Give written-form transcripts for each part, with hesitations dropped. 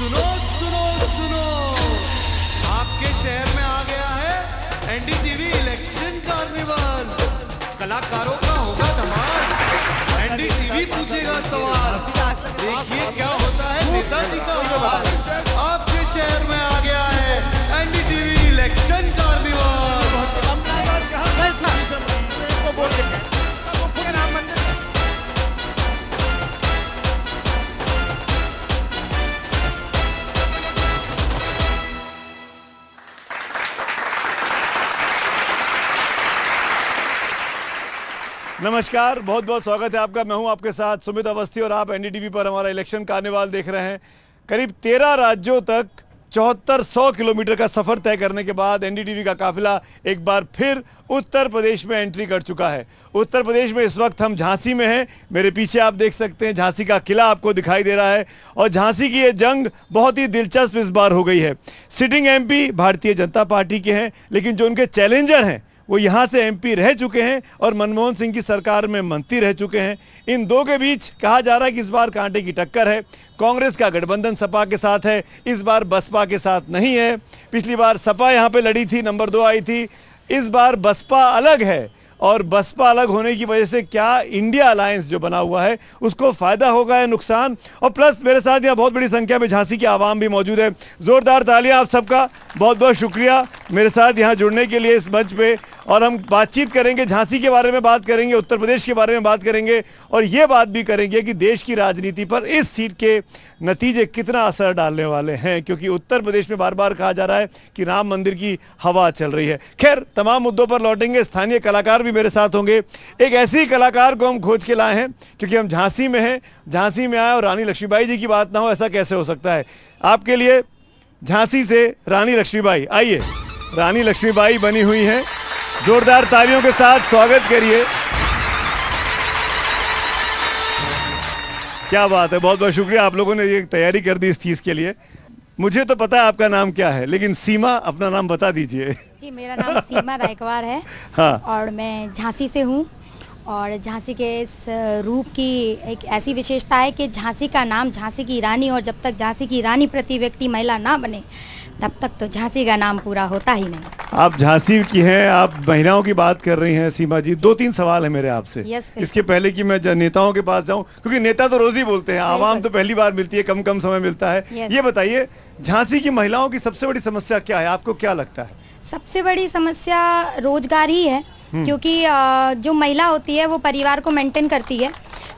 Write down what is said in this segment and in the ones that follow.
सुनो सुनो सुनो, आपके शहर में आ गया है एनडीटीवी इलेक्शन कार्निवल। कलाकारों का होगा धमाल, एनडीटीवी पूछेगा सवाल। देखिए क्या होता है नेताजी का हाल। आपके शहर में आ गया है एनडीटीवी इलेक्शन कार्निवल। नमस्कार, बहुत बहुत स्वागत है आपका। मैं हूं आपके साथ सुमित अवस्थी और आप एनडीटीवी पर हमारा इलेक्शन कार्निवाल देख रहे हैं। करीब 13 राज्यों तक 7400 किलोमीटर का सफर तय करने के बाद एनडीटीवी का काफिला एक बार फिर उत्तर प्रदेश में एंट्री कर चुका है। उत्तर प्रदेश में इस वक्त हम झांसी में हैं। मेरे पीछे आप देख सकते हैं झांसी का किला आपको दिखाई दे रहा है और झांसी की ये जंग बहुत ही दिलचस्प इस बार हो गई है। Sitting MP Bharatiya Janata party के हैं, लेकिन जो उनके चैलेंजर हैं वो यहाँ से एमपी रह चुके हैं और मनमोहन सिंह की सरकार में मंत्री रह चुके हैं। इन दो के बीच कहा जा रहा है कि इस बार कांटे की टक्कर है। कांग्रेस का गठबंधन सपा के साथ है, इस बार बसपा के साथ नहीं है। पिछली बार सपा यहाँ पे लड़ी थी, नंबर 2 आई थी। इस बार बसपा अलग है और बसपा अलग होने की वजह से क्या इंडिया अलायंस जो बना हुआ है उसको फायदा होगा या नुकसान। और प्लस मेरे साथ यहाँ बहुत बड़ी संख्या में झांसी की आवाम भी मौजूद है। जोरदार तालियां आप सबका, बहुत बहुत शुक्रिया मेरे साथ यहाँ जुड़ने के लिए इस मंच पे। और हम बातचीत करेंगे, झांसी के बारे में बात करेंगे, उत्तर प्रदेश के बारे में बात करेंगे और ये बात भी करेंगे कि देश की राजनीति पर इस सीट के नतीजे कितना असर डालने वाले हैं, क्योंकि उत्तर प्रदेश में बार बार कहा जा रहा है कि राम मंदिर की हवा चल रही है। खैर, तमाम मुद्दों पर लौटेंगे। स्थानीय कलाकार भी मेरे साथ होंगे। एक ऐसे ही कलाकार को हम खोज के लाए हैं क्योंकि हम झांसी में हैं, झांसी में आए और रानी लक्ष्मीबाई जी की बात ना हो, ऐसा कैसे हो सकता है। आपके लिए झांसी से रानी लक्ष्मीबाई, आइए। रानी लक्ष्मीबाई बनी हुई हैं, जोरदार तालियों के साथ स्वागत करिए। क्या बात है, बहुत बहुत शुक्रिया, आप लोगों ने ये तैयारी कर दी इस चीज़ के लिए। मुझे तो पता है आपका नाम क्या है, लेकिन सीमा अपना नाम बता दीजिए। जी, मेरा नाम सीमा रायकवार है। हाँ। और मैं झांसी से हूँ और झांसी के इस रूप की एक ऐसी विशेषता है कि झांसी का नाम झांसी की रानी, और जब तक झांसी की रानी प्रति व्यक्ति महिला ना बने तब तक तो झांसी का नाम पूरा होता ही नहीं। आप झांसी की हैं, आप महिलाओं की बात कर रही हैं सीमा जी। 2-3 सवाल है मेरे आपसे। इसके पहले कि मैं नेताओं के पास जाऊं, क्योंकि नेता तो रोज ही बोलते हैं, आवाम तो पहली बार मिलती है, कम कम समय मिलता है। ये बताइए, झांसी की महिलाओं की सबसे बड़ी समस्या क्या है, आपको क्या लगता है? सबसे बड़ी समस्या रोजगार ही है, क्योंकि जो महिला होती है वो परिवार को मेंटेन करती है।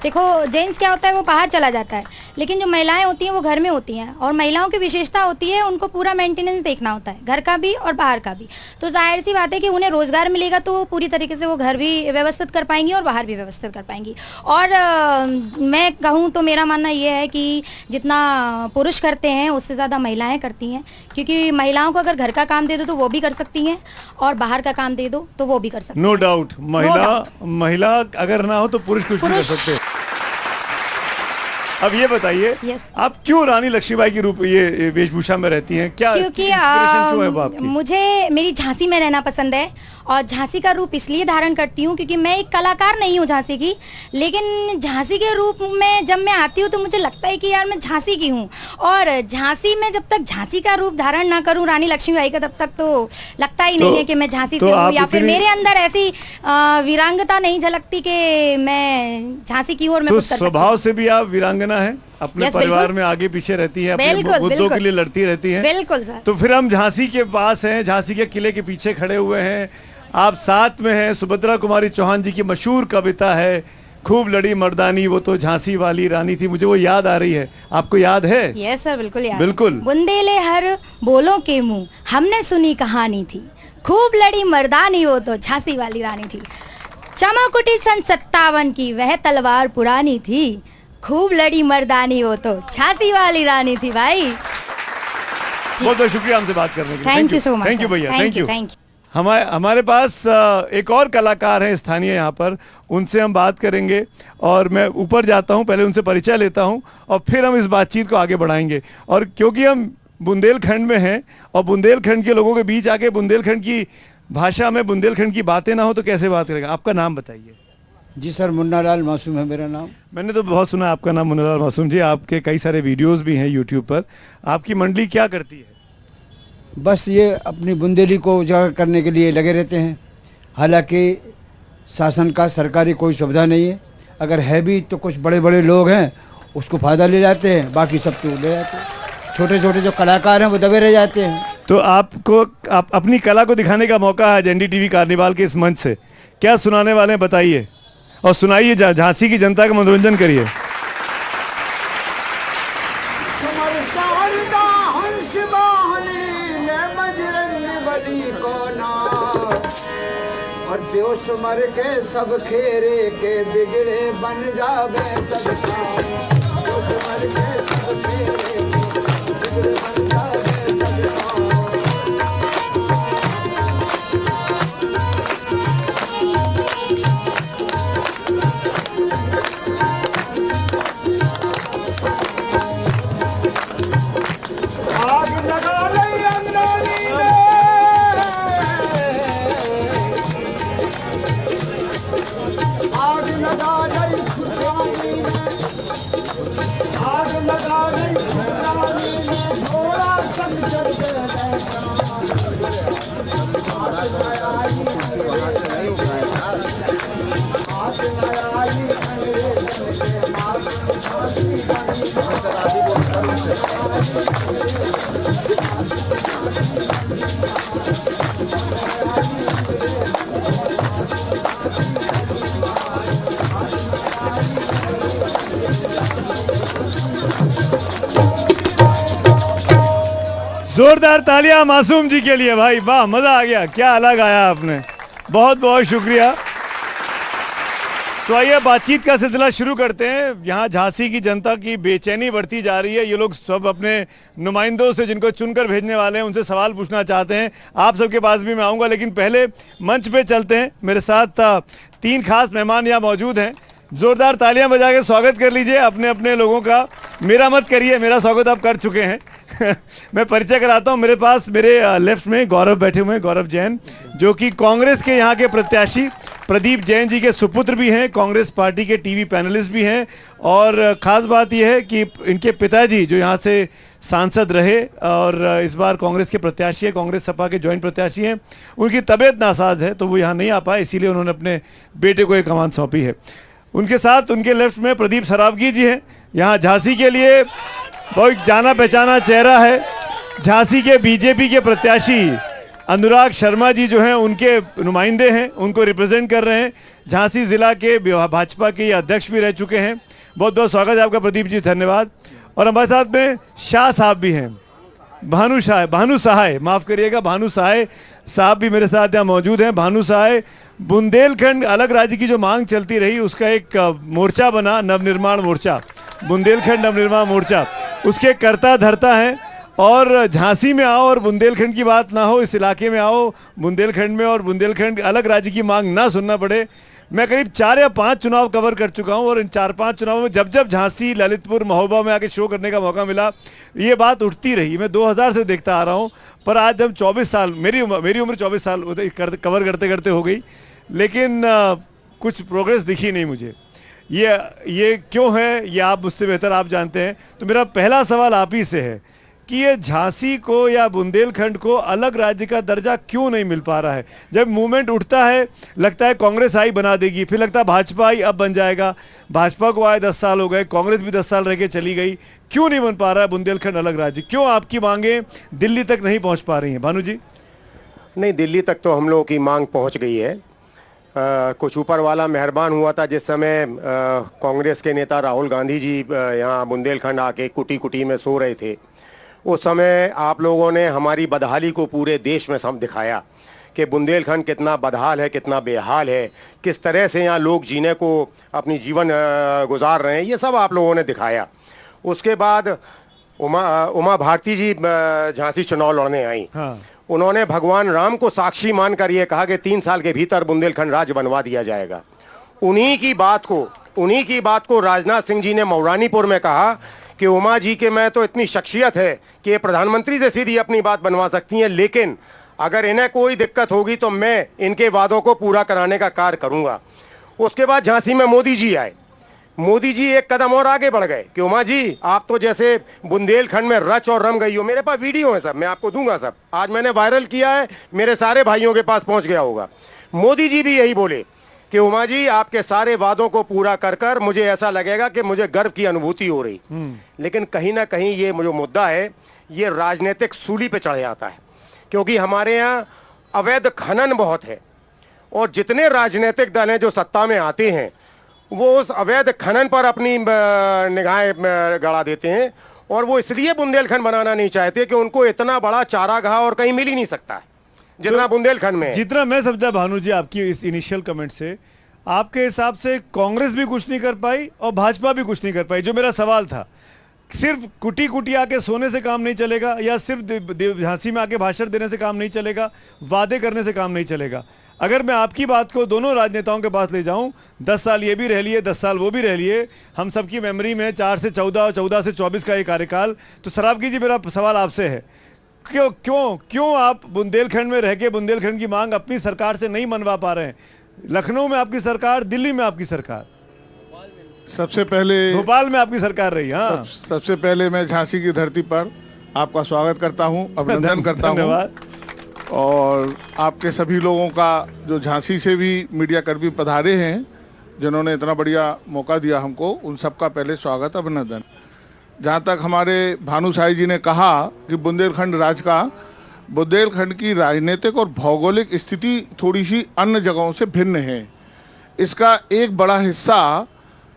देखो, जेंट्स क्या होता है, वो बाहर चला जाता है, लेकिन जो महिलाएं होती हैं वो घर में होती हैं। और महिलाओं की विशेषता होती है, उनको पूरा मेंटेनेंस देखना होता है, घर का भी और बाहर का भी। तो जाहिर सी बात है कि उन्हें रोजगार मिलेगा तो पूरी तरीके से वो घर भी व्यवस्थित कर पाएंगी और बाहर भी व्यवस्थित कर पाएंगी। और मैं कहूँ तो मेरा मानना ये है कि जितना पुरुष करते हैं उससे ज़्यादा महिलाएँ करती हैं, क्योंकि महिलाओं को अगर घर का काम दे दो तो वो भी कर सकती हैं और बाहर का काम दे दो तो वो भी कर सकती हैं। नो डाउट, महिला अगर ना हो तो पुरुष कुछ नहीं कर सकते। अब ये बताइए, आप क्यों रानी लक्ष्मीबाई की रूप ये वेशभूषा में रहती हैं? क्या क्योंकि इंस्पिरेशन क्यों है वो आपकी? मुझे मेरी झांसी में रहना पसंद है और झांसी का रूप इसलिए धारण करती हूँ क्योंकि मैं एक कलाकार नहीं हूँ झांसी की, लेकिन झांसी के रूप में जब मैं आती हूँ तो मुझे लगता है कि यार मैं झांसी की हूँ। और झांसी में जब तक झांसी का रूप धारण ना करूँ रानी लक्ष्मीबाई का, तब तक तो लगता ही नहीं है कि मैं झांसी से हूँ, या फिर मेरे अंदर ऐसी वीरांगता नहीं झलकती कि मैं झांसी की हूँ और मैं कुछ कर सकती हूँ। स्वभाव से भी आप वीरांगना है, अपने परिवार में आगे पीछे रहती है, अपने मुद्दों के लिए लड़ती रहती है। बिल्कुल सर। तो फिर हम झांसी के पास हैं, झांसी के किले के पीछे खड़े हुए हैं, आप साथ में हैं। सुभद्रा कुमारी चौहान जी की मशहूर कविता है, खूब लड़ी मर्दानी वो तो झांसी वाली रानी थी, मुझे वो याद आ रही है। आपको याद है? यस सर, बिल्कुल याद। बिल्कुल। बुंदेले हर बोलों के मुंह हमने सुनी कहानी थी, खूब लड़ी मर्दानी वो तो झांसी वाली रानी थी। चमक उठी सन 57 की वह तलवार पुरानी थी, खूब लड़ी मर्दानी वो तो झांसी वाली रानी थी। भाई बहुत बहुत शुक्रिया हमसे बात करने के लिए। Thank you so much. Thank you भैया, थैंक यू। Thank you. हमारे पास एक और कलाकार हैं स्थानीय यहाँ पर, उनसे हम बात करेंगे और मैं ऊपर जाता हूँ, पहले उनसे परिचय लेता हूँ और फिर हम इस बातचीत को आगे बढ़ाएंगे। और क्योंकि हम बुंदेलखंड में हैं और बुंदेलखंड के लोगों के बीच आके बुंदेलखंड की भाषा में बुंदेलखंड की बातें ना हो तो कैसे बात करेगा। आपका नाम बताइए। जी सर, मुन्नालाल मासूम है मेरा नाम। मैंने तो बहुत सुना आपका नाम मुन्नालाल मासूम जी, आपके कई सारे वीडियोस भी हैं यूट्यूब पर। आपकी मंडली क्या करती है? बस ये अपनी बुंदेली को उजागर करने के लिए लगे रहते हैं। हालांकि शासन का सरकारी कोई सुविधा नहीं है, अगर है भी तो कुछ बड़े बड़े लोग हैं उसको फ़ायदा ले जाते हैं, बाकी सब तो ले जाते हैं। छोटे छोटे जो कलाकार हैं वो दबे रह जाते हैं। तो आपको आप अपनी कला को दिखाने का मौका है एनडीटीवी कार्निवाल के इस मंच से। क्या सुनाने वाले हैं बताइए, और सुनाइए, झांसी की जनता का मनोरंजन करिए। और देव सुमर के सब खेरे के बिगड़े बन जावे सब काम। देव सुमर के सब खेरे के बिगड़े बन जावे सब काम। आग लगा रही अंदरानी में, आग लगा रही खुशहाली में, आग लगा रही खुशहाली में, थोड़ा संग चढ़ गया हाथ न आई अंग्रेजन के मार फांसी जोरदार तालियां मासूम जी के लिए भाई, वाह मजा आ गया, क्या अलग आया आपने, बहुत बहुत शुक्रिया। तो आइए बातचीत का सिलसिला शुरू करते हैं। यहाँ झांसी की जनता की बेचैनी बढ़ती जा रही है। ये लोग सब अपने नुमाइंदों से, जिनको चुनकर भेजने वाले हैं, उनसे सवाल पूछना चाहते हैं। आप सबके पास भी मैं आऊँगा, लेकिन पहले मंच पे चलते हैं। मेरे साथ 3 खास मेहमान यहाँ मौजूद हैं। जोरदार तालियां बजा के स्वागत कर लीजिए अपने अपने लोगों का। मेरा मत करिए, मेरा स्वागत आप कर चुके हैं। मैं परिचय कराता हूं। मेरे पास मेरे लेफ्ट में गौरव बैठे हुए हैं, गौरव जैन, जो कि कांग्रेस के यहाँ के प्रत्याशी प्रदीप जैन जी के सुपुत्र भी हैं, कांग्रेस पार्टी के टीवी पैनलिस्ट भी हैं। और ख़ास बात यह है कि इनके पिताजी जो यहाँ से सांसद रहे और इस बार कांग्रेस के प्रत्याशी है, कांग्रेस सपा के जॉइंट प्रत्याशी हैं, उनकी तबीयत नासाज है तो वो यहाँ नहीं आ पाए, इसीलिए उन्होंने अपने बेटे को ये कमान सौंपी है। उनके साथ उनके लेफ्ट में प्रदीप सरावगी जी हैं, यहाँ झांसी के लिए बहुत जाना पहचाना चेहरा है। झांसी के बीजेपी के प्रत्याशी अनुराग शर्मा जी जो हैं उनके नुमाइंदे हैं, उनको रिप्रेजेंट कर रहे हैं। झांसी जिला के भाजपा के अध्यक्ष भी रह चुके हैं। बहुत बहुत स्वागत है आपका प्रदीप जी, धन्यवाद। और हमारे साथ में शाह साहब भी हैं, भानु सहाय, माफ करिएगा, भानु सहाय साहब भी मेरे साथ यहाँ मौजूद हैं। भानु सहाय बुंदेलखंड अलग राज्य की जो मांग चलती रही उसका एक मोर्चा बना, नवनिर्माण मोर्चा, बुंदेलखंड नवनिर्माण मोर्चा, उसके कर्ता धर्ता हैं। और झांसी में आओ और बुंदेलखंड की बात ना हो, इस इलाके में आओ बुंदेलखंड में, और बुंदेलखंड अलग राज्य की मांग ना सुनना पड़े। मैं करीब 4 या 5 चुनाव कवर कर चुका हूं और इन 4-5 चुनावों में जब जब झांसी, ललितपुर, महोबा में आके शो करने का मौका मिला, ये बात उठती रही। मैं 2000 से देखता आ रहा हूं, पर आज जब 24 साल, मेरी उम्र 24 साल कवर करते करते हो गई, लेकिन कुछ प्रोग्रेस दिखी नहीं मुझे। ये क्यों है, ये आप मुझसे बेहतर आप जानते हैं। तो मेरा पहला सवाल आप ही से है कि ये झांसी को या बुंदेलखंड को अलग राज्य का दर्जा क्यों नहीं मिल पा रहा है? जब मूवमेंट उठता है लगता है कांग्रेस आई बना देगी, फिर लगता है भाजपा आई अब बन जाएगा, भाजपा को आए 10 साल हो गए, कांग्रेस भी 10 साल रह के चली गई, क्यों नहीं बन पा रहा है बुंदेलखंड अलग राज्य? क्यों आपकी मांगे दिल्ली तक नहीं पहुँच पा रही हैं? भानु जी। नहीं, दिल्ली तक तो हम लोगों की मांग पहुँच गई है। कुछ ऊपर वाला मेहरबान हुआ था जिस समय कांग्रेस के नेता राहुल गांधी जी यहाँ बुंदेलखंड आके कुटी कुटी में सो रहे थे। उस समय आप लोगों ने हमारी बदहाली को पूरे देश में सब दिखाया कि बुंदेलखंड कितना बदहाल है, कितना बेहाल है, किस तरह से यहाँ लोग जीने को अपनी जीवन गुजार रहे हैं, ये सब आप लोगों ने दिखाया। उसके बाद उमा भारती जी झांसी चुनाव लड़ने आई। हाँ। उन्होंने भगवान राम को साक्षी मानकर ये कहा कि 3 साल के भीतर बुंदेलखंड राज्य बनवा दिया जाएगा। उन्हीं की बात को राजनाथ सिंह जी ने मौरानीपुर में कहा कि उमा जी के में तो इतनी शख्सियत है कि ये प्रधानमंत्री से सीधी अपनी बात बनवा सकती हैं, लेकिन अगर इन्हें कोई दिक्कत होगी तो मैं इनके वादों को पूरा कराने का कार्य करूंगा। उसके बाद झांसी में मोदी जी आए। मोदी जी एक कदम और आगे बढ़ गए कि उमा जी आप तो जैसे बुंदेलखंड में रच और रम गई हो। मेरे पास वीडियो है सब, मैं आपको दूंगा सब, आज मैंने वायरल किया है, मेरे सारे भाइयों के पास पहुंच गया होगा। मोदी जी भी यही बोले कि उमा जी आपके सारे वादों को पूरा कर कर मुझे ऐसा लगेगा कि मुझे गर्व की अनुभूति हो रही। लेकिन कहीं ना कहीं ये जो मुद्दा है ये राजनीतिक सूली पे चढ़ जाता है, क्योंकि हमारे यहाँ अवैध खनन बहुत है और जितने राजनीतिक दल हैं जो सत्ता में आते हैं वो उस अवैध खनन पर अपनी निगाहें गड़ा देते हैं, और वो इसलिए बुंदेलखंड बनाना नहीं चाहते कि उनको इतना बड़ा चारागाह और कहीं मिल ही नहीं सकता है जितना बुंदेलखंड में है। जितना मैं समझा भानु जी आपकी इस इनिशियल कमेंट से, आपके हिसाब से कांग्रेस भी कुछ नहीं कर पाई और भाजपा भी कुछ नहीं कर पाई। जो मेरा सवाल था, सिर्फ कुटी कुटी आके सोने से काम नहीं चलेगा, या सिर्फ झांसी में आके भाषण देने से काम नहीं चलेगा, वादे करने से काम नहीं चलेगा। अगर मैं आपकी बात को दोनों राजनेताओं के पास ले जाऊं, 10 साल ये भी रह लिए, 10 साल वो भी रह लिए, हम सबकी मेमोरी में 4 से 14 और 14 से 24 का ये कार्यकाल। तो सराबगी जी मेरा सवाल आपसे है, क्यों क्यों क्यों आप बुंदेलखंड में रह के बुंदेलखंड की मांग अपनी सरकार से नहीं मनवा पा रहे हैं? लखनऊ में आपकी सरकार, दिल्ली में आपकी सरकार, सबसे पहले भोपाल में आपकी सरकार रही। हाँ, सबसे पहले मैं झांसी की धरती पर आपका स्वागत करता हूं, अभिनंदन करता हूं, धन्यवाद। और आपके सभी लोगों का जो झांसी से भी मीडिया कर्मी पधारे हैं जिन्होंने इतना बढ़िया मौका दिया हमको, उन सबका पहले स्वागत अभिनंदन। जहां तक हमारे भानु साई जी ने कहा कि बुंदेलखंड बुंदेलखंड की राजनीतिक और भौगोलिक स्थिति थोड़ी सी अन्य जगहों से भिन्न है। इसका एक बड़ा हिस्सा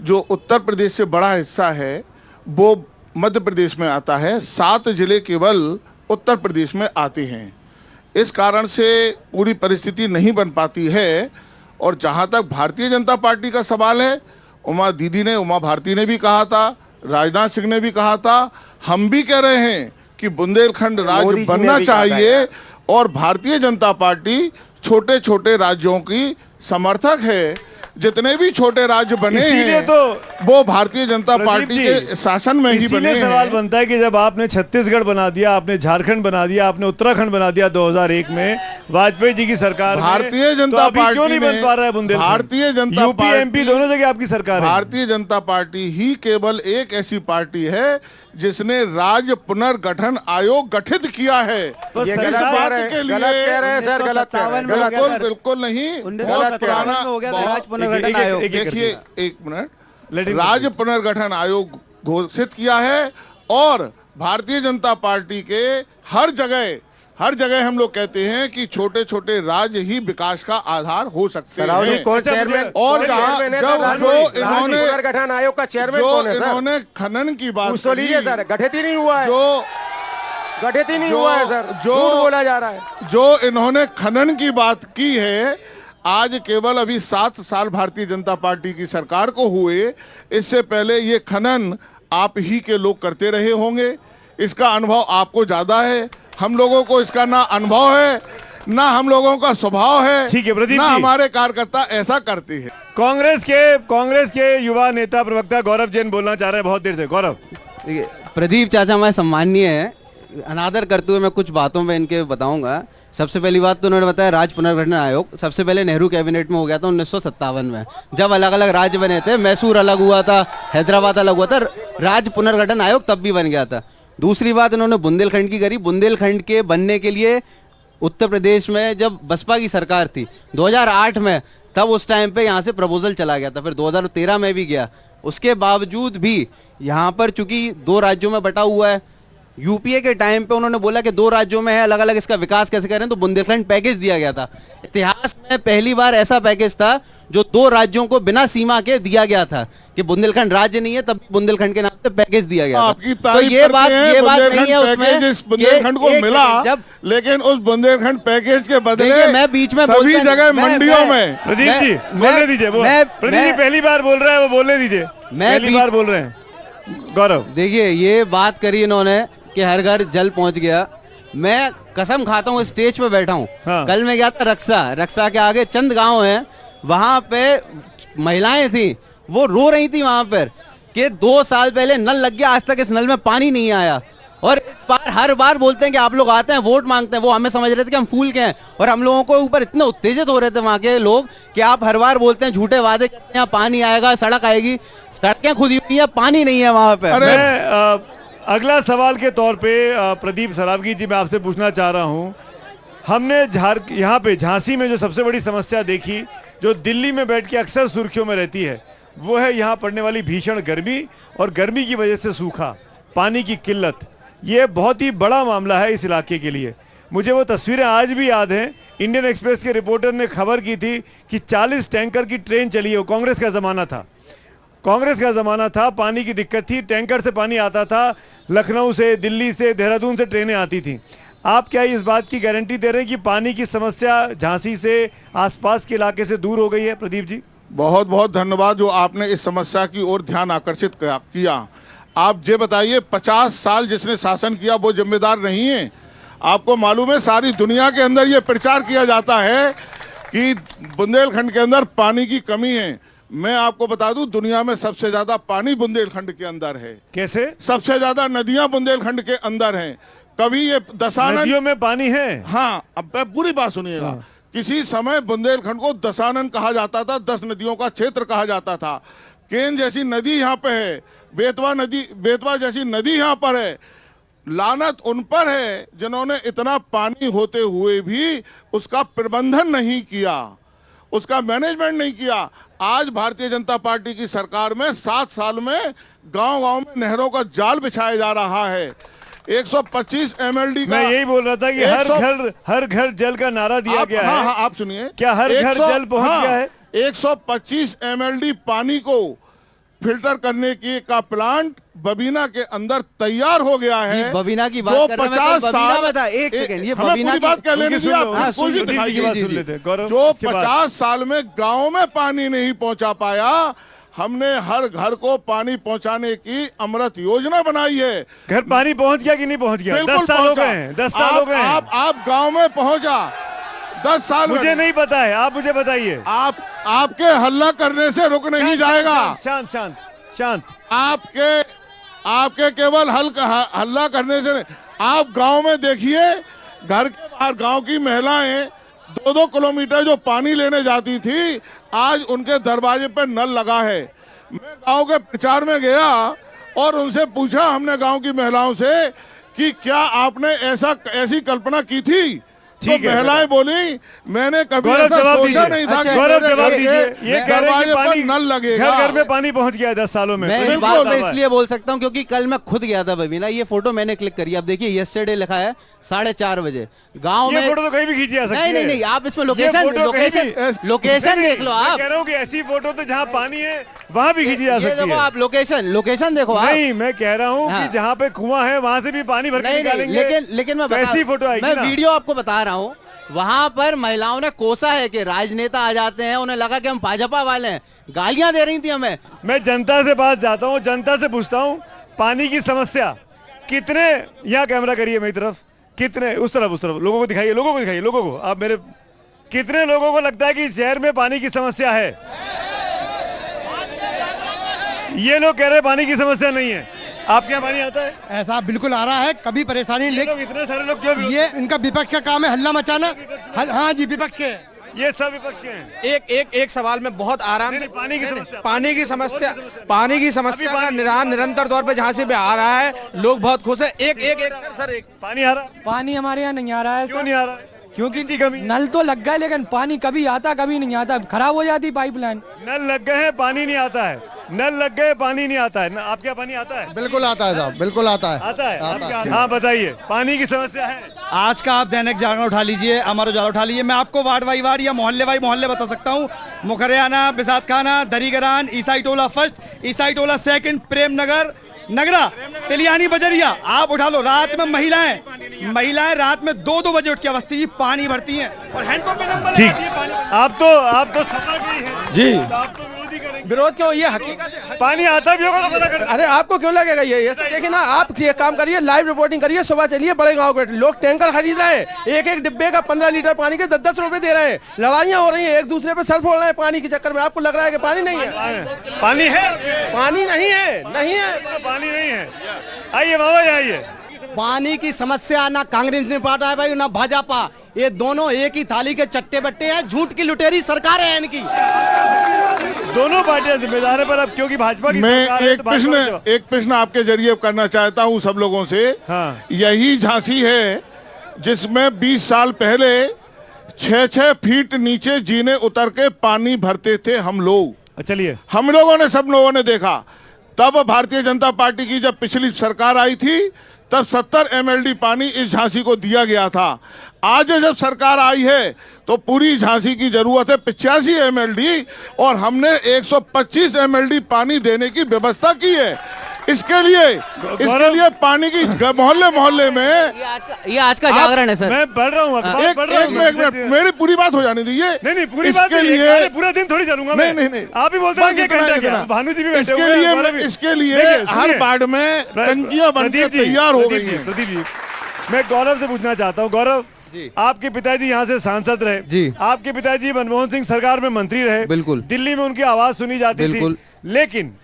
जो उत्तर प्रदेश से बड़ा हिस्सा है वो मध्य प्रदेश में आता है, 7 जिले केवल उत्तर प्रदेश में आते हैं। इस कारण से पूरी परिस्थिति नहीं बन पाती है। और जहां तक भारतीय जनता पार्टी का सवाल है, उमा भारती ने भी कहा था, राजनाथ सिंह ने भी कहा था, हम भी कह रहे हैं कि बुंदेलखंड राज्य बनना चाहिए, और भारतीय जनता पार्टी छोटे छोटे राज्यों की समर्थक है। जितने भी छोटे राज्य बने हैं तो वो भारतीय जनता पार्टी के शासन में ही बने हैं। सवाल बनता है कि जब आपने छत्तीसगढ़ बना दिया, आपने झारखंड बना दिया, आपने उत्तराखंड बना दिया 2001 में वाजपेयी जी की सरकार, भारतीय जनता पार्टी क्यों नहीं बन पा रहा है बुंदेलखंड? भारतीय जनता यूपी एमपी दोनों जगह आपकी सरकार है। भारतीय जनता पार्टी ही केवल एक ऐसी पार्टी है जिसने राज्य पुनर्गठन आयोग गठित किया है। ये गलत कह रहे हैं सर, गलत कह रहे हैं। बिल्कुल नहीं, बहुत पुराना। देखिए एक मिनट, राज्य पुनर्गठन आयोग घोषित किया है, और भारतीय जनता पार्टी के हर जगह हम लोग कहते हैं कि छोटे छोटे राज्य ही विकास का आधार हो सकते हैं। और पुनर्गठन आयोग का चेयरमैन कौन है सर? इन्होंने खनन की बात तो लीजिए सर, गठित ही नहीं हुआ है, गठित ही नहीं हुआ है सर, जो बोला जा रहा है। जो इन्होंने खनन की बात की है, आज केवल अभी 7 साल भारतीय जनता पार्टी की सरकार को हुए, इससे पहले ये खनन आप ही के लोग करते रहे होंगे। इसका अनुभव आपको ज्यादा है, हम लोगों को इसका ना अनुभव है ना हम लोगों का स्वभाव है, ठीक है प्रदीप ना जी, हमारे कार्यकर्ता ऐसा करते हैं। कांग्रेस के युवा नेता प्रवक्ता गौरव जैन बोलना चाह रहे हैं बहुत देर से। गौरव, प्रदीप चाचा हमारे सम्माननीय है, अनादर करते हुए मैं कुछ बातों में इनके बताऊंगा। सबसे पहली बात तो उन्होंने बताया राज्य पुनर्गठन आयोग सबसे पहले नेहरू कैबिनेट में हो गया था 1957 में, जब अलग अलग राज्य बने थे, मैसूर अलग हुआ था, हैदराबाद अलग हुआ था, राज्य पुनर्गठन आयोग तब भी बन गया था। दूसरी बात इन्होंने बुंदेलखंड की करी। बुंदेलखंड के बनने के लिए उत्तर प्रदेश में जब बसपा की सरकार थी 2008 में, तब उस टाइम पे यहाँ से प्रपोजल चला गया था, फिर 2013 में भी गया। उसके बावजूद भी यहाँ पर चूंकि 2 राज्यों में बटा हुआ है, यूपीए के टाइम पे उन्होंने बोला कि 2 राज्यों में है, अलग अलग इसका विकास कैसे करें, तो बुंदेलखंड पैकेज दिया गया था। इतिहास में पहली बार ऐसा पैकेज था जो 2 राज्यों को बिना सीमा के दिया गया था, कि बुंदेलखंड राज्य नहीं है तब बुंदेलखंड के नाम से पैकेज दिया गया था। तो ये बात नहीं है उसमें जिस बुंदेलखंड को मिला, लेकिन उस बुंदेलखंड पैकेज के बदले मैं बीच में सभी जगह मंडियों में। प्रदीप जी बोलने दीजिए, प्रदीप जी पहली बार बोल रहे हैं, वो बोलने दीजिए, पहली बार बोल रहे हैं। गौरव, देखिए ये बात करी इन्होंने कि हर घर जल पहुंच गया। मैं कसम खाता हूँ, स्टेज पे बैठा हूँ। हाँ। कल मैं गया था रक्सा के आगे चंद गांव हैं, वहां पे महिलाएं थी, वो रो रही थी वहां पर कि 2 साल पहले नल लग गया, आज तक इस नल में पानी नहीं आया। और इस बार हर बार बोलते हैं कि आप लोग आते हैं वोट मांगते हैं, वो हमें समझ रहे थे कि हम फूल के हैं, और हम लोगों को ऊपर इतने उत्तेजित हो रहे थे वहां के लोग कि आप हर बार बोलते हैं झूठे वादे करते हैं, यहाँ पानी आएगा, सड़क आएगी, सड़कें खुदी हुई है, पानी नहीं है वहां पे। मैं अगला सवाल के तौर पे प्रदीप सरावगी जी मैं आपसे पूछना चाह रहा हूं, हमने यहाँ पे झांसी में जो सबसे बड़ी समस्या देखी, जो दिल्ली में बैठ के अक्सर सुर्खियों में रहती है, वो है यहाँ पड़ने वाली भीषण गर्मी और गर्मी की वजह से सूखा, पानी की किल्लत। ये बहुत ही बड़ा मामला है इस इलाके के लिए। मुझे वो तस्वीरें आज भी याद हैं, इंडियन एक्सप्रेस के रिपोर्टर ने खबर की थी कि 40 टैंकर की ट्रेन चली है। वो कांग्रेस का ज़माना था, कांग्रेस का ज़माना था, पानी की दिक्कत थी, टैंकर से पानी आता था, लखनऊ से, दिल्ली से, देहरादून से ट्रेनें आती थीं। आप क्या इस बात की गारंटी दे रहे हैं कि पानी की समस्या झांसी से, आसपास के इलाके से दूर हो गई है? प्रदीप जी, बहुत बहुत धन्यवाद जो आपने इस समस्या की ओर ध्यान आकर्षित किया। आप ये बताइए, 50 साल जिसने शासन किया वो जिम्मेदार नहीं है? आपको मालूम है सारी दुनिया के अंदर ये प्रचार किया जाता है कि बुंदेलखंड के अंदर पानी की कमी है। मैं आपको बता दूं, दुनिया में सबसे ज्यादा पानी बुंदेलखंड के अंदर है। कैसे? सबसे ज्यादा नदियां बुंदेलखंड के अंदर हैं। कभी ये दशानन, नदियों में पानी है? हाँ, अब पूरी बात सुनिएगा। किसी समय बुंदेलखंड को दशानन कहा जाता था, 10 नदियों का क्षेत्र कहा जाता था। केन जैसी नदी यहाँ पे है, बेतवा जैसी नदी यहाँ पर है। लानत उन पर है जिन्होंने इतना पानी होते हुए भी उसका प्रबंधन नहीं किया, उसका मैनेजमेंट नहीं किया। आज भारतीय जनता पार्टी की सरकार में 7 साल में गांव-गांव में नहरों का जाल बिछाया जा रहा है। 125 MLD का, मैं यही बोल रहा था कि हर घर जल का नारा दिया गया है। हाँ, आप सुनिए, क्या हर घर जल पहुंच गया है? 125 MLD पानी को फिल्टर करने की का प्लांट बबीना के अंदर तैयार हो गया है। बबीना की बात जो कर रहे हैं, 50 मैं साल बता, एक सेकंड, ये हमें बबीना पूरी की बात कह लेने दीजिए आप। हाँ, कोई भी प्रदीप जी की बात सुन लेते हैं। गौरव, जो उसके बाद 50 साल में गांव में पानी नहीं पहुंचा पाया, हमने हर घर को पानी पहुंचाने की अमृत योजना बनाई है। घर पानी पहुंच गया कि नहीं पहुंच गया? 10 साल हो गए हैं, 10 साल हो गए हैं। आप गांव में पहुंचा 10 साल मुझे नहीं पता है, आप मुझे बताइए। आपके हल्ला करने से रुक नहीं जाएगा। शांत शांत शांत। आपके केवल हल्ला करने से नहीं, आप गांव में देखिए, घर के बाहर गांव की महिलाएं 2-2 किलोमीटर जो पानी लेने जाती थी, आज उनके दरवाजे पर नल लगा है। मैं गांव के प्रचार में गया और उनसे पूछा हमने गांव की महिलाओं से कि क्या आपने ऐसी कल्पना की थी? तो महिलाएं बोली, मैंने कभी ऐसा सोचा नहीं था। गौरव जवाब दीजिए। ये कह रहे हैं कि पानी नल लगेगा, घर घर में पानी पहुंच गया है 10 सालों में। मैं इस बात पे इसलिए बोल सकता हूं क्योंकि कल मैं खुद गया था बबीना, ये फोटो मैंने क्लिक करी। अब देखिए यस्टरडे लिखा है 4:30 बजे गांव में। ये फोटो तो कहीं भी खींची जा सकती है। नहीं, आप इसमें लोकेशन देख लो। आप कह रहा हूं कि ऐसी फोटो तो जहां पानी है वहां भी खींची जा सकती है। देखो आप लोकेशन देखो। नहीं, मैं कह रहा हूं कि जहां पे कुआं है वहां से भी पानी भर के निकालेंगे। लेकिन मैं ऐसी फोटो आएगी ना। वीडियो आपको बता रहा हूँ, वहां पर महिलाओं ने कोसा है कि राजनेता आ जाते हैं, उन्हें लगा कि हम भाजपा वाले हैं, गालियां दे रही थी हमें। मैं जनता से पास जाता हूं, जनता से पूछता हूं, पानी की समस्या कितने, यहाँ कैमरा करिए मेरी तरफ, कितने उस तरफ लोगों को दिखाइए, लोगों को आप मेरे, कितने लोगों को लगता है कि शहर में पानी की समस्या है? ये लोग कह रहे हैं पानी की समस्या नहीं है। आपके यहाँ पानी आता है? ऐसा बिल्कुल आ रहा है, कभी परेशानी नहीं। इतने सारे लोग क्यों? ये इनका विपक्ष का काम है, हल्ला मचाना। हाँ जी, विपक्ष के, ये सब विपक्ष के हैं। एक सवाल में बहुत आराम से पानी की समस्या का निरंतर तौर पे जहाँ से भी आ रहा है, लोग बहुत खुश है। एक पानी आ रहा है? पानी हमारे यहाँ नहीं आ रहा है। क्यों नहीं आ रहा है? क्योंकि नल तो लग गए, लेकिन पानी कभी आता कभी नहीं आता, खराब हो जाती पाइपलाइन। नल लग गए हैं, पानी नहीं आता है। नल लग गए, पानी नहीं आता है। आपके यहाँ पानी आता है? बिल्कुल आता है साहब, बिल्कुल आता है। हाँ बताइए, पानी की समस्या है? आज का आप दैनिक जागरण उठा लीजिए, अमर उजाला उठा लीजिए, मैं आपको वार्ड बाई वार्ड या मोहल्ले बाई मोहल्ले बता सकता हूँ। मुखरियाना, बिसात खाना, दरीगरान, ईसाई टोला फर्स्ट, ईसाई टोला सेकंड, प्रेम नगर, नगरा, तिलियानी, बजरिया, आप उठा लो। रात में महिलाएं रात में 2-2 बजे उठ के अवस्थी पानी भरती हैं और हैंडपंप पे नंबर ठीक। आप तो सफा गई हैं जी, तो आप तो विरोधी करेंगे। विरोध क्यों? ये हकीकत है। पानी आता भी होगा तो पता कर। अरे आपको क्यों लगेगा? ये देखिए ना, आप ये काम करिए, लाइव रिपोर्टिंग करिए, सुबह चलिए बड़े गांव के लोग टैंकर खरीद रहे हैं, एक डिब्बे का 15 लीटर पानी के 10-10 रुपए दे रहे हैं। लड़ाइयां हो रही हैं, एक दूसरे पे सर फोड़ रहे हैं पानी के चक्कर में। आपको लग रहा है कि पानी नहीं है? पानी है, पानी नहीं है, नहीं है। पानी नहीं है। आइए बाबा, आइए। पानी की समस्या ना कांग्रेस ने पाटा है भाई, ना भाजपा, ये दोनों एक ही थाली के चट्टे बट्टे हैं। झूठ की लुटेरी सरकार है इनकी। दोनों पार्टियां जिम्मेदार है, पर अब क्योंकि भाजपा की मैं सरकार है, तो भाजपा की एक प्रश्न आपके जरिए करना चाहता हूं सब लोगों से। हाँ। यही झांसी है जिसमें 20 साल पहले 6-6 फीट नीचे जीने उतर के पानी भरते थे हम लोग। चलिए, हम लोगों ने, सब लोगों ने देखा। तब भारतीय जनता पार्टी की जब पिछली सरकार आई थी तब 70 MLD पानी इस झांसी को दिया गया था। आज जब सरकार आई है तो पूरी झांसी की जरूरत है 85 MLD और हमने 125 MLD पानी देने की व्यवस्था की है। इसके लिए पानी की मोहल्ले मोहल्ले में ये आज का जागरण है सर। मैं पढ़ रहा हूँ, एक मिनट, मेरी पूरी बात हो जाने दीजिए। नहीं, पूरी बात इसके नहीं, लिए पूरा दिन थोड़ी चलूंगा मैं। नहीं, आप ही बोलते हैं कि घंटा क्या, भानु जी भी बैठे हुए हैं। इसके लिए हर वार्ड में टंकियां बनकर तैयार हो गई हैं। प्रदीप जी, मैं गौरव से पूछना चाहता हूँ। गौरव, आपके पिताजी यहाँ से सांसद रहे जी, आपके पिताजी मनमोहन सिंह सरकार में मंत्री रहे, बिल्कुल, दिल्ली में उनकी आवाज सुनी जाती थी, लेकिन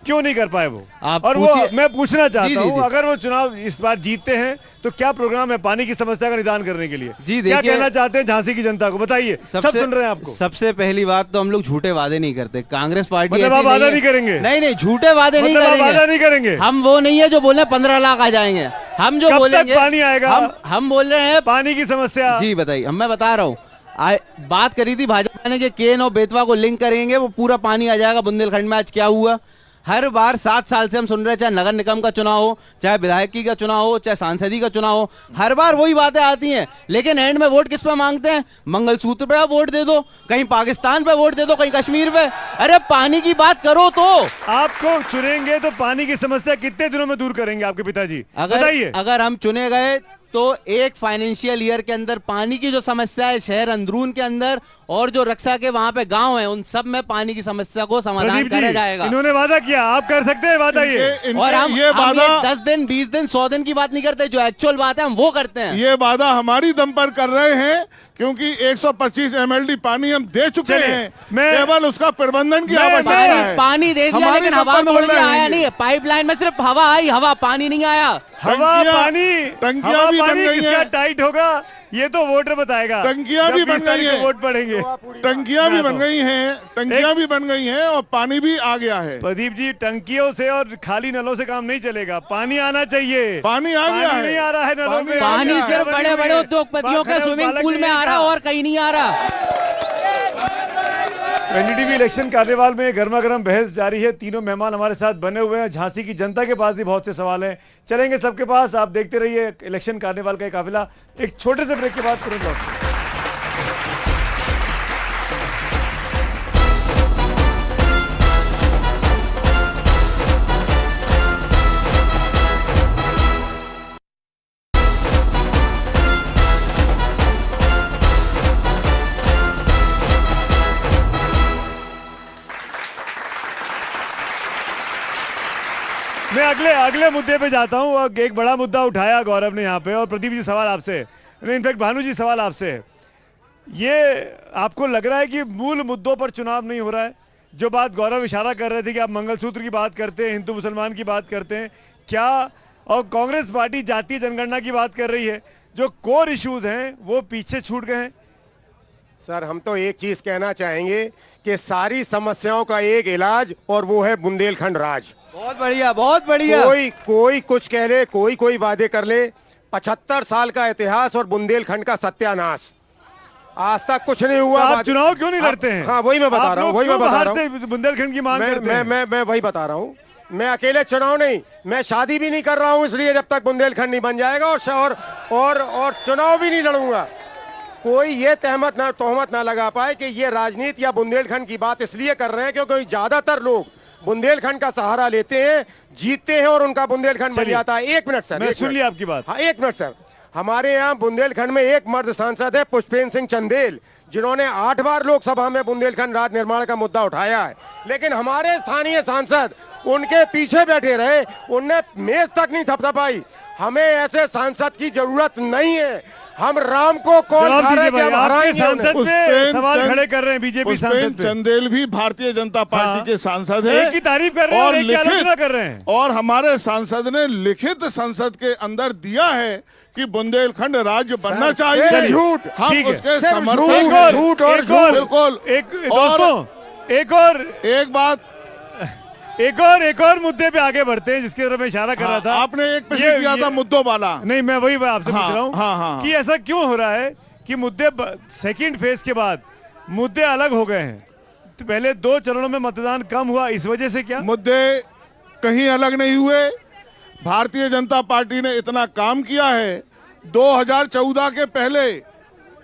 क्यों नहीं कर पाए वो? और वो मैं पूछना चाहता हूँ, अगर वो चुनाव इस बार जीतते हैं तो क्या प्रोग्राम है पानी की समस्या का निदान करने के लिए? जी, क्या कहना चाहते हैं झांसी की जनता को, बताइए। सब सुन रहे हैं आपको। सबसे पहली बात तो हम लोग झूठे वादे नहीं करते। कांग्रेस पार्टी मतलब आप वादा नहीं करेंगे? नहीं, झूठे वादे नहीं करेंगे। वादा नहीं करेंगे। हम वो नहीं है जो बोले 15 लाख आ जाएंगे। हम जो बोलेंगे पानी आएगा। हम बोल रहे हैं पानी की समस्या। जी बताइए, मैं बता रहा हूँ। बात करी थी भाजपा ने कि केन और बेतवा को लिंक करेंगे, वो पूरा पानी आ जाएगा बुंदेलखंड में। आज क्या हुआ? हर बार 7 साल से हम सुन रहे हैं, चाहे नगर निगम का चुनाव हो, चाहे विधायकी का चुनाव हो, चाहे सांसदी का चुनाव हो, हर बार वही बातें आती हैं। लेकिन एंड में वोट किस पे मांगते हैं? मंगलसूत्र पे वोट दे दो, कहीं पाकिस्तान पे वोट दे दो, कहीं कश्मीर पे। अरे पानी की बात करो तो। आपको चुनेंगे तो पानी की समस्या कितने दिनों में दूर करेंगे आपके पिताजी? बताइए। अगर हम चुने गए तो एक फाइनेंशियल ईयर के अंदर पानी की जो समस्या है शहर अंदरून के अंदर और जो रक्षा के वहां पे गांव है उन सब में पानी की समस्या को समाधान करा जाएगा। इन्होंने वादा किया, आप कर सकते हैं वादा ये? और हम ये वादा 10 दिन 20 दिन 100 दिन की बात नहीं करते, जो एक्चुअल बात है हम वो करते हैं। ये वादा हमारी दम पर कर रहे हैं क्योंकि 125 MLD पानी हम दे चुके हैं। केवल उसका प्रबंधन की आवश्यकता है। पानी दे दिया लेकिन हवा में उड़ के आया नहीं है। पाइपलाइन में सिर्फ हवा आई, हवा पानी नहीं आया। हवा पानी, टंकियां भी बन गई हैं। टाइट होगा ये तो वोटर बताएगा। टंकियां भी बन गई हैं, वोट पड़ेंगे। टंकियां भी बन गई हैं, टंकियां भी बन गई हैं और पानी भी आ गया है। प्रदीप जी, टंकियों से और खाली नलों से काम नहीं चलेगा, पानी आना चाहिए। पानी आ गया है, नहीं आ रहा है नलों में। पानी सिर्फ बड़े बड़े उद्योगपतियों के स्विमिंग पूल में आ रहा और कहीं नहीं आ रहा। एनडीटीवी इलेक्शन कार्निवाल में गर्मा गर्म बहस जारी है। तीनों मेहमान हमारे साथ बने हुए हैं। झांसी की जनता के पास भी बहुत से सवाल हैं, चलेंगे सबके पास। आप देखते रहिए इलेक्शन कार्निवाल का काफिला। एक छोटे से ब्रेक के बाद तुरंत लौटते हैं। मैं अगले मुद्दे पे जाता हूं। और एक बड़ा मुद्दा उठाया गौरव ने यहाँ पे, और प्रदीप जी सवाल आपसे, इनफैक्ट भानु जी सवाल आपसे है। ये आपको लग रहा है कि मूल मुद्दों पर चुनाव नहीं हो रहा है? जो बात गौरव इशारा कर रहे थे कि आप मंगलसूत्र की बात करते हैं, हिंदू मुसलमान की बात करते हैं, क्या और कांग्रेस पार्टी जातीय जनगणना की बात कर रही है, जो कोर इश्यूज हैं वो पीछे छूट गए हैं? सर, हम तो एक चीज कहना चाहेंगे कि सारी समस्याओं का एक इलाज, और वो है बुंदेलखंड राज। बहुत बढ़िया, बहुत बढ़िया। कोई कुछ कह ले, कोई वादे कर ले। 75 साल का इतिहास और बुंदेलखंड का सत्यानाश, आज तक कुछ नहीं हुआ। आप चुनाव क्यों नहीं लड़ते हैं? हाँ, वही मैं बता रहा हूँ, बुंदेलखंड की मांग करते हैं। मैं वही बता रहा हूँ। मैं अकेले चुनाव नहीं, मैं शादी भी नहीं कर रहा हूँ इसलिए जब तक बुंदेलखंड नहीं बन जाएगा, और चुनाव भी नहीं लड़ूंगा। कोई ये तोहमत ना लगा पाए कि ये राजनीति या बुंदेलखंड की बात इसलिए कर रहे हैं क्योंकि ज्यादातर लोग बुंदेलखंड का सहारा लेते हैं, जीतते हैं और उनका बुंदेलखंड बन जाता है। 1 मिनट सर, मैं सुन लिया आपकी बात। हाँ, 1 मिनट सर। हमारे यहाँ बुंदेलखंड में एक मर्द सांसद है, पुष्पेंद्र सिंह चंदेल, जिन्होंने 8 बार लोकसभा में बुंदेलखंड राज्य निर्माण का मुद्दा उठाया है, लेकिन हमारे स्थानीय सांसद उनके पीछे बैठे रहे, उनने मेज तक नहीं थपथपाई। हमें ऐसे सांसद की जरूरत नहीं है। हम राम को कौन जवाब खा रहे दीजिए हैं कि भाई, हम आपके हराएंगे उन्हें? सांसद पे सवाल खड़े कर रहे हैं बीजेपी सांसद पे। चंदेल भी भारतीय जनता पार्टी हाँ। के सांसद है, एक की तारीफ कर रहे हैं और एक की आलोचना कर रहे हैं। और हमारे सांसद ने लिखित संसद के अंदर दिया है कि बुंदेलखंड राज्य बनना चाहिए। झूठ, हम ठीक है। उसके सिर्फ समर्थन झूठ, में- झूठ और एक और- बिल्कुल। दोस्तों एक बात एक और मुद्दे पे आगे बढ़ते हैं जिसकी तरफ मैं इशारा कर रहा था। आपने एक प्रश्न किया था मुद्दों वाला। नहीं, मैं वही आपसे पूछ रहा हूँ हाँ। कि ऐसा क्यों हो रहा है कि मुद्दे सेकंड फेज के बाद मुद्दे अलग हो गए हैं। तो पहले 2 चरणों में मतदान कम हुआ, इस वजह से क्या? मुद्दे कहीं अलग नहीं हुए। भारतीय जनता पार्टी ने इतना काम किया है। 2014 के पहले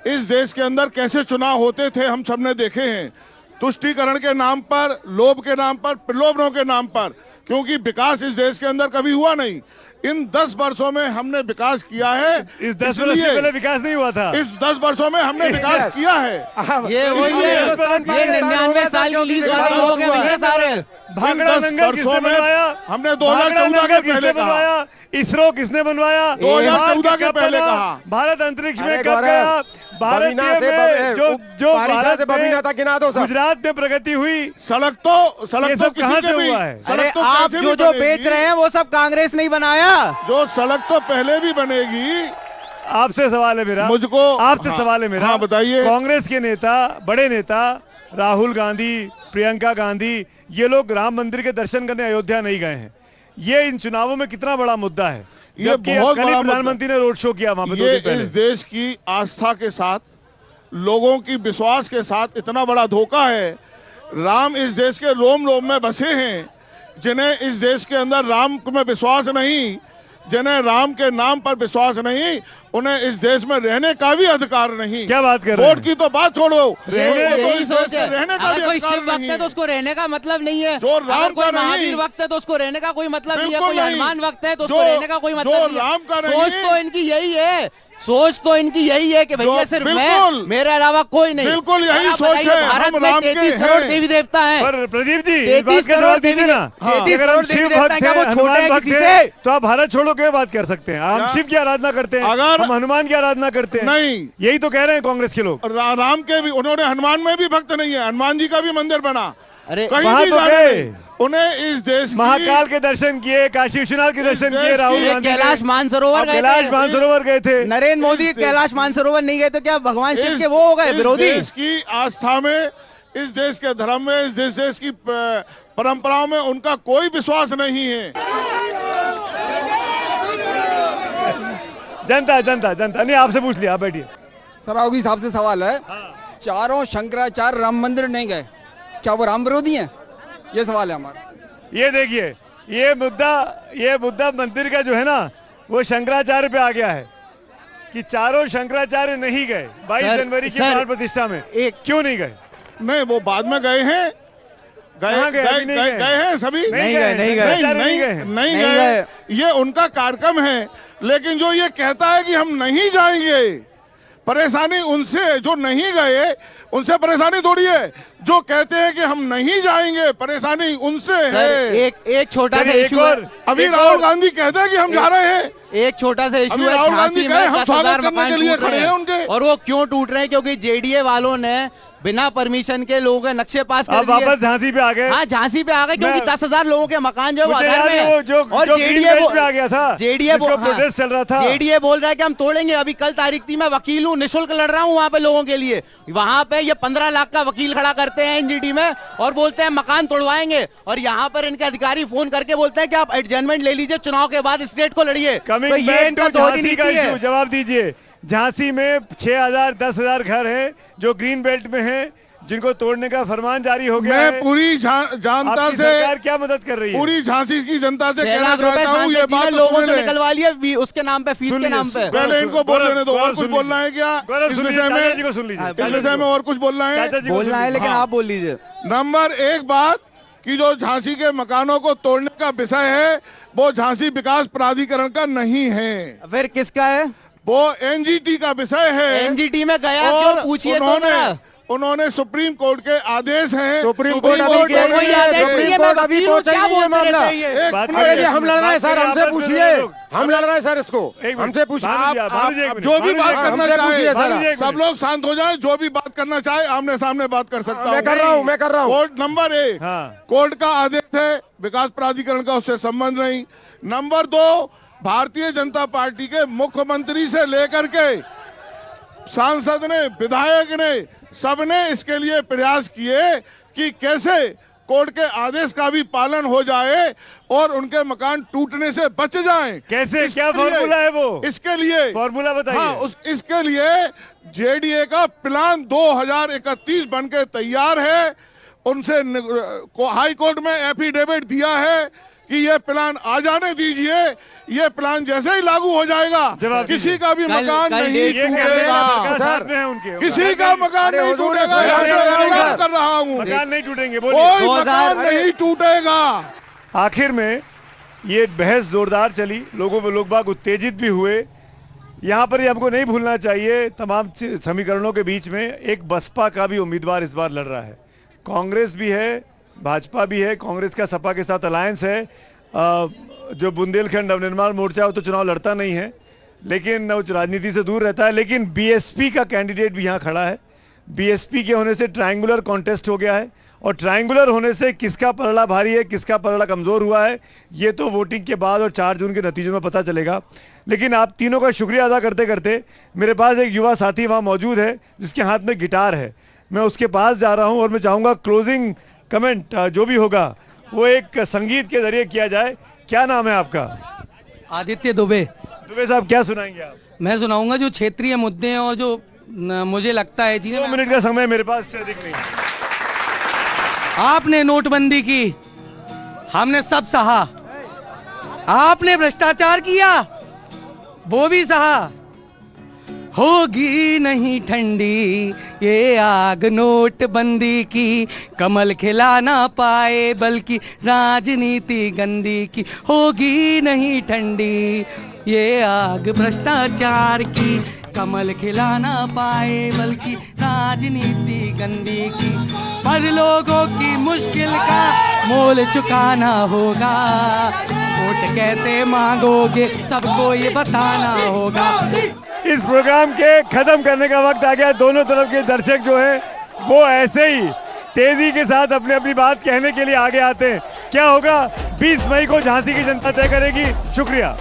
इस देश के अंदर कैसे चुनाव होते थे हम सबने देखे हैं। तुष्टीकरण के नाम पर, लोभ के नाम पर, प्रलोभनों के नाम पर, क्योंकि विकास इस देश के अंदर कभी हुआ नहीं। इन 10 वर्षों में हमने विकास किया है। इस 10 वर्ष से पहले विकास नहीं हुआ था। इस 10 वर्षों में हमने विकास किया है। ये वही है, ये 99 साल की लीज वाले लोग हैं भैया सारे। भाखड़ा इन 10 नंगल वर्षों किसने में बनवाया? हमने भाखड़ा 2014 नंगल के पहले किसने कहा। बनवाया? इसरो किसने बनवाया? 2014 के कब पहले बना? कहा। भारत अंतरिक्ष में अरे कब गौरव, गया? भारत बबीना से में जो पारिशा से भारत बबीना में तक गिना दो सब। गुजरात में प्रगति हुई, सड़क तो ये सब किसी कहाँ के से भी हुआ है? सड़क अरे तो आप कैसे जो भी जो बनेगी। बेच रहे हैं वो सब कांग्रेस नहीं बनाया। जो सड़क तो पहले भी बनेगी। आपसे सवाल है मेरा, मुझको आपसे सवाल है मेरा। हाँ, बताइए। कांग्रेस के नेता, बड़े नेता राहुल गांधी, प्रियंका गांधी, ये लोग राम मंदिर के दर्शन करने अयोध्या नहीं गए हैं। ये इन चुनावों में कितना बड़ा मुद्दा है? ये जबकि बहुत कल बड़ा ही मुद्दा। प्रधानमंत्री ने रोड शो किया वहां पे 2 ये दिन पहले। इस देश की आस्था के साथ, लोगों की विश्वास के साथ इतना बड़ा धोखा है। राम इस देश के रोम रोम में बसे हैं। जिन्हें इस देश के अंदर राम में विश्वास नहीं, जिन्हें राम के नाम पर विश्वास नहीं, उन्हें इस देश में रहने का भी अधिकार नहीं। क्या बात कर रहे हैं? वोट की तो बात छोड़ो, यही इस सोच देश में है। रहने का भी अगर कोई अधिकार शिव भक्त नहीं है तो उसको रहने का मतलब नहीं है। जो राम अगर कोई का नहीं- महावीर भक्त है तो उसको रहने का कोई मतलब नहीं है। बिल्कुल कोई नहीं। हनुमान भक्त है तो उसको जो- रहने का कोई मतलब जो नहीं है। राम का नहीं- सोच तो इनकी यही है, सोच तो इनकी यही है कि भैया जो- सिर्फ बिल्कुल। मैं, मेरे अलावा कोई नहीं। बिल्कुल यही और आप सोच बताइए, है। भारत हम में राम के 33 करोड़ हैं। देवी देवता हैं। पर प्रदीप जी, इस 33 बात का करोड़ जवाब दीजिए देवी- ना। हाँ। कि अगर हम 33 शिव करोड़ भक्त देवी देवता हैं, हैं, वो छोटे हनुमान हैं भक्त किसी हैं, से? तो आप भारत छोड़ो के बात कर सकते हैं। हम क्या? शिव की आराधना करते हैं, अगर- हम हनुमान की आराधना करते हैं। नहीं। यही तो कह रहे हैं कांग्रेस के लोग। राम के भी, उन्होंने हनुमान में भी भक्त नहीं है। हनुमान जी का भी मंदिर बना। अरे कहीं वहाँ भी तो जाने गए। नहीं। उन्हें इस देश की महाकाल के दर्शन किए, काशी विश्वनाथ के दर्शन देश किए, राहुल की- गांधी ने। कैलाश मानसरोवर अब गए कैलाश थे। मानसरोवर गए थे। नरेंद्र मोदी कैलाश मानसरोवर नहीं गए तो क्या भगवान शिव इस- के वो हो गए इस विरोधी? देश की आस्था में, इस देश के धर्म में, इस देश की परंपराओं में उनका कोई विश्वास नहीं है। जनता जनता जनता नहीं, आपसे पूछ लिया, आप बैठिए। सरावगी साहब से सवाल है, चारों शंकराचार्य राम मंदिर नहीं गए, क्या वो राम विरोधी हैं? ये सवाल है हमारा। ये देखिए, ये मुद्दा मंदिर का जो है ना, वो शंकराचार्य पे आ गया है कि चारों शंकराचार्य नहीं गए 22 जनवरी की प्राण प्रतिष्ठा में। क्यों नहीं गए? नहीं, वो बाद में गए हैं। कहाँ गए? अभी नहीं गए। गए हैं सभी। नहीं गए, शंकराचार्य नहीं गए। नहीं गए। ये उनका कार्यक्रम है। लेकिन जो ये कहता है कि हम नहीं जाएंगे, परेशानी उनसे जो नहीं गए, उनसे परेशानी थोड़ी है। जो कहते हैं कि हम नहीं जाएंगे, परेशानी उनसे है। एक छोटा सा चलिए, एक इशू है। और अभी एक राहुल और- गांधी कहते हैं कि हम जा रहे हैं। एक छोटा सा इशू अभी है, राहुल गांधी झांसी गए, में हम 10,000 स्वागत करने मकान के लिए टूट रहे खड़े हैं उनके। और वो क्यों टूट रहे हैं? क्योंकि जेडीए वालों ने बिना परमिशन के लोगों के नक्शे पास कर अब दिए। वापस झांसी पे आ गए। हाँ, झांसी पे आ गए क्योंकि मैं- 10,000 लोगों के मकान जो है वो मुझे आधार याद में है है। वो जो ग्रीन जेडीए बेल्ट पे आ गया था, जिसको प्रोटेस्ट चल रहा था। जेडीए बोल रहा है कि हम तोड़ेंगे। अभी कल तारीख थी, मैं वकील हूँ, निःशुल्क लड़ रहा हूँ वहां पे लोगों के लिए। वहां पे ये 15 लाख का वकील खड़ा करते हैं एनजीटी में और बोलते हैं मकान तोड़वाएंगे। और यहाँ पर इनके अधिकारी फोन करके बोलते हैं कि आप एडजमेंट ले लीजिए, चुनाव के बाद स्टेट को लड़िए। कमिंग तो ये बैक इनका टू दोहरी झांसी का नीति है। इशू, जवाब दीजिए। झांसी में 6,000 10,000 घर हैं जो ग्रीन बेल्ट में हैं, जिनको तोड़ने का फरमान जारी हो गया है। मैं पूरी जनता आपकी से, सरकार क्या मदद कर रही है? पूरी झांसी की जनता से 6 कहना लाख रुपए चाहता हूँ, ये सांसद जी बात ने तो लोगों सुन से लें। निकलवा लिया उसके नाम पे, फीस सुन के लीजिए, नाम पे। पहले इनको बोल लेने दो। और कुछ सुन बोलना है क्या गौरव, इस सुन लीजिए, विषय चाचा में? जी को सुन लीजिए। इस विषय में और कुछ बोलना है? चाचा जी को बोलना सुन है लीजिए। लेकिन हाँ। आप बोल लीजिए। नंबर एक बात कि जो झांसी के मकानों को तोड़ने का विषय है, वो झांसी विकास प्राधिकरण का नहीं है। फिर किसका है? वो एनजीटी का विषय है। एनजीटी में गया और क्यों, पूछिए तो जरा। उन्होंने सुप्रीम कोर्ट के आदेश हैं। सुप्रीम कोर्ट कोई आदेश नहीं है, अभी पहुंचा ही नहीं है मामला। बात अरे करिए, हम लड़ रहे हैं सर, बात हमसे करिए, पूछिए। आपस में हम लड़ रहे हैं सर, इसको एक मिनट, हमसे पूछिए। भानुजी, एक मिनट, जो भी बात भानुजी, करना हमसे पूछिए चाहे सर। सब लोग शांत हो जाएं। जो भी बात करना चाहे आमने सामने बात कर सकता हूं। मैं कर रहा हूं। कोर्ट नंबर 1 हाँ। कोर्ट का आदेश है, विकास प्राधिकरण का उससे संबंध नहीं। नंबर 2 भारतीय जनता पार्टी के मुख्यमंत्री से लेकर के सांसद ने, विधायक ने, सबने इसके लिए प्रयास किए कि कैसे कोर्ट के आदेश का भी पालन हो जाए और उनके मकान टूटने से बच जाएं। कैसे, इसके क्या लिए- फॉर्मूला है वो? इसके लिए फॉर्मूला बताइए। हाँ, इसके लिए जेडीए का प्लान 2031 बनके तैयार है। उनसे हाई कोर्ट में एफिडेविट दिया है कि ये प्लान आ जाने दीजिए। ये प्लान जैसे ही लागू हो जाएगा जवाब किसी का भी मकान नहीं ये कह रहे हैं, टूटेगा। प्रकाश साथ में है उनके। किसी का मकान नहीं टूटेगा। यहाँ से ऐलान कर रहा हूँ, मकान नहीं टूटेंगे, बोलिए। कोई मकान नहीं टूटेगा। आखिर में ये बहस जोरदार चली, लोग बाग उत्तेजित भी हुए। यहाँ पर ये हमको नहीं भूलना चाहिए, तमाम समीकरणों के बीच में एक बसपा का भी उम्मीदवार इस बार लड़ रहा है। कांग्रेस भी है, भाजपा भी है, कांग्रेस का सपा के साथ अलायंस है। जो बुंदेलखंड नवनिर्माण मोर्चा वो तो चुनाव लड़ता नहीं है, लेकिन वो राजनीति से दूर रहता है। लेकिन बीएसपी का कैंडिडेट भी यहाँ खड़ा है। बीएसपी के होने से ट्रायंगुलर कॉन्टेस्ट हो गया है, और ट्रायंगुलर होने से किसका पलड़ा भारी है, किसका पलड़ा कमज़ोर हुआ है, ये तो वोटिंग के बाद और 4 जून के नतीजों में पता चलेगा। लेकिन आप तीनों का शुक्रिया अदा करते करते मेरे पास एक युवा साथी वहाँ मौजूद है जिसके हाथ में गिटार है। मैं उसके पास जा रहा हूँ और मैं चाहूँगा क्लोजिंग कमेंट जो भी होगा वो एक संगीत के जरिए किया जाए। क्या नाम है आपका? आदित्य दुबे। दुबे साहब, क्या सुनाएंगे आप? मैं सुनाऊंगा जो क्षेत्रीय मुद्दे हैं और जो मुझे लगता है चीजें। 2 मिनट का समय मेरे पास से अधिक नहीं। आपने नोटबंदी की, हमने सब सहा। आपने भ्रष्टाचार किया, वो भी सहा। होगी नहीं ठंडी ये आग नोटबंदी की, कमल खिला ना पाए बल्कि राजनीति गंदी की। होगी नहीं ठंडी ये आग भ्रष्टाचार की, कमल खिला ना पाए बल्कि राजनीति गंदी की। पर लोगों की मुश्किल का मोल चुकाना होगा, वोट कैसे मांगोगे सबको ये बताना होगा। इस प्रोग्राम के खत्म करने का वक्त आ गया। दोनों तरफ के दर्शक जो हैं वो ऐसे ही तेजी के साथ अपनी अपनी बात कहने के लिए आगे आते हैं। क्या होगा 20 मई को झांसी की जनता तय करेगी। शुक्रिया।